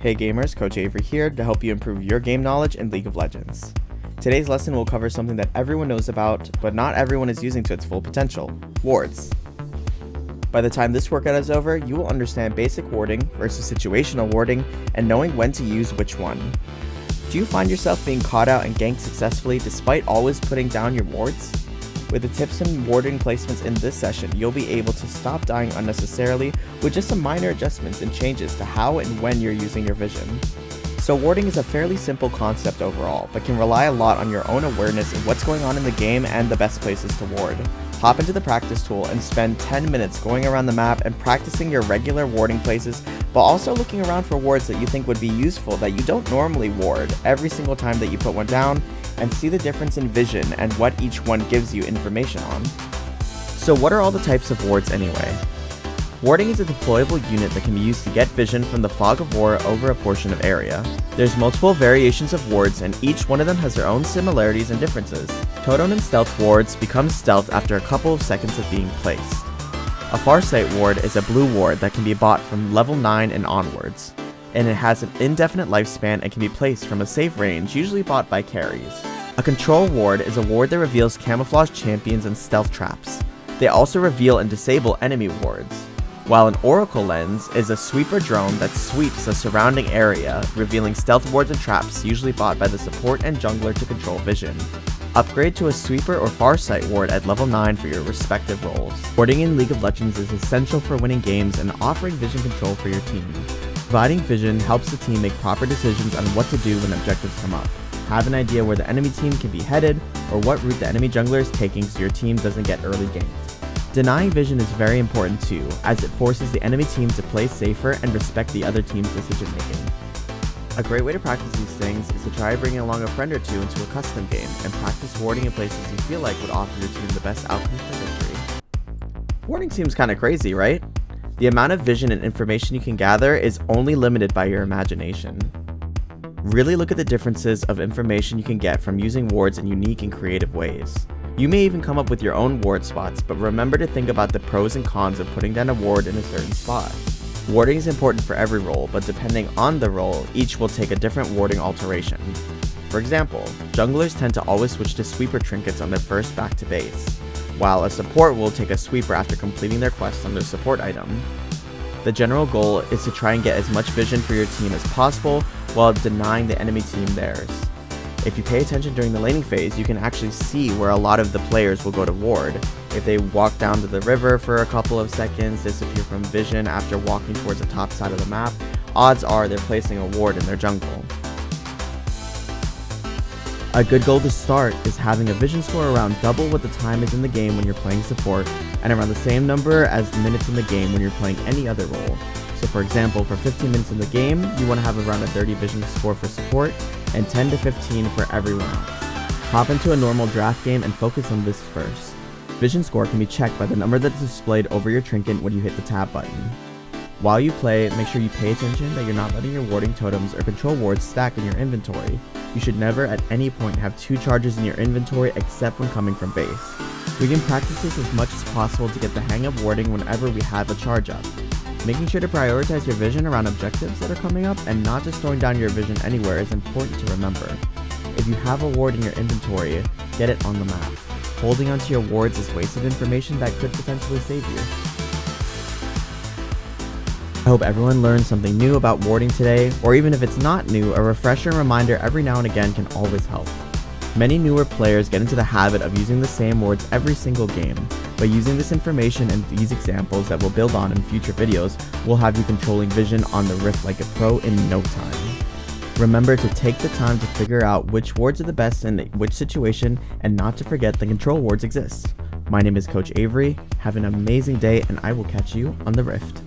Hey gamers, Coach Avery here to help you improve your game knowledge in League of Legends. Today's lesson will cover something that everyone knows about, but not everyone is using to its full potential: wards. By the time this workout is over, you will understand basic warding versus situational warding and knowing when to use which one. Do you find yourself being caught out and ganked successfully despite always putting down your wards? With the tips and warding placements in this session, you'll be able to stop dying unnecessarily with just some minor adjustments and changes to how and when you're using your vision. So warding is a fairly simple concept overall, but can rely a lot on your own awareness of what's going on in the game and the best places to ward. Hop into the practice tool and spend 10 minutes going around the map and practicing your regular warding places, but also looking around for wards that you think would be useful that you don't normally ward every single time that you put one down, and see the difference in vision and what each one gives you information on. So what are all the types of wards anyway? Warding is a deployable unit that can be used to get vision from the fog of war over a portion of area. There's multiple variations of wards, and each one of them has their own similarities and differences. Totem and stealth wards become stealth after a couple of seconds of being placed. A Farsight ward is a blue ward that can be bought from level 9 and onwards, and it has an indefinite lifespan and can be placed from a safe range, usually bought by carries. A control ward is a ward that reveals camouflage champions and stealth traps. They also reveal and disable enemy wards. While an oracle lens is a sweeper drone that sweeps the surrounding area, revealing stealth wards and traps, usually bought by the support and jungler to control vision. Upgrade to a sweeper or Farsight ward at level 9 for your respective roles. Warding in League of Legends is essential for winning games and offering vision control for your team. Providing vision helps the team make proper decisions on what to do when objectives come up. Have an idea where the enemy team can be headed, or what route the enemy jungler is taking so your team doesn't get early ganked. Denying vision is very important too, as it forces the enemy team to play safer and respect the other team's decision making. A great way to practice these things is to try bringing along a friend or two into a custom game and practice warding in places you feel like would offer your team the best outcomes for victory. Warding seems kinda crazy, right? The amount of vision and information you can gather is only limited by your imagination. Really look at the differences of information you can get from using wards in unique and creative ways. You may even come up with your own ward spots, but remember to think about the pros and cons of putting down a ward in a certain spot. Warding is important for every role, but depending on the role, each will take a different warding alteration. For example, junglers tend to always switch to sweeper trinkets on their first back to base, while a support will take a sweeper after completing their quest on their support item. The general goal is to try and get as much vision for your team as possible while denying the enemy team theirs. If you pay attention during the laning phase, you can actually see where a lot of the players will go to ward. If they walk down to the river for a couple of seconds, disappear from vision after walking towards the top side of the map, odds are they're placing a ward in their jungle. A good goal to start is having a vision score around double what the time is in the game when you're playing support, and around the same number as minutes in the game when you're playing any other role. So for example, for 15 minutes in the game, you want to have around a 30 vision score for support, and 10 to 15 for everyone else. Hop into a normal draft game and focus on this first. Vision score can be checked by the number that's displayed over your trinket when you hit the tab button. While you play, make sure you pay attention that you're not letting your warding totems or control wards stack in your inventory. You should never at any point have 2 charges in your inventory except when coming from base. We can practice this as much as possible to get the hang of warding whenever we have a charge up. Making sure to prioritize your vision around objectives that are coming up and not just throwing down your vision anywhere is important to remember. If you have a ward in your inventory, get it on the map. Holding onto your wards is wasted information that could potentially save you. I hope everyone learned something new about warding today, or even if it's not new, a refresher and reminder every now and again can always help. Many newer players get into the habit of using the same wards every single game, but using this information and these examples that we'll build on in future videos will have you controlling vision on the Rift like a pro in no time. Remember to take the time to figure out which wards are the best in which situation, and not to forget that control wards exist. My name is Coach Avery, have an amazing day, and I will catch you on the Rift.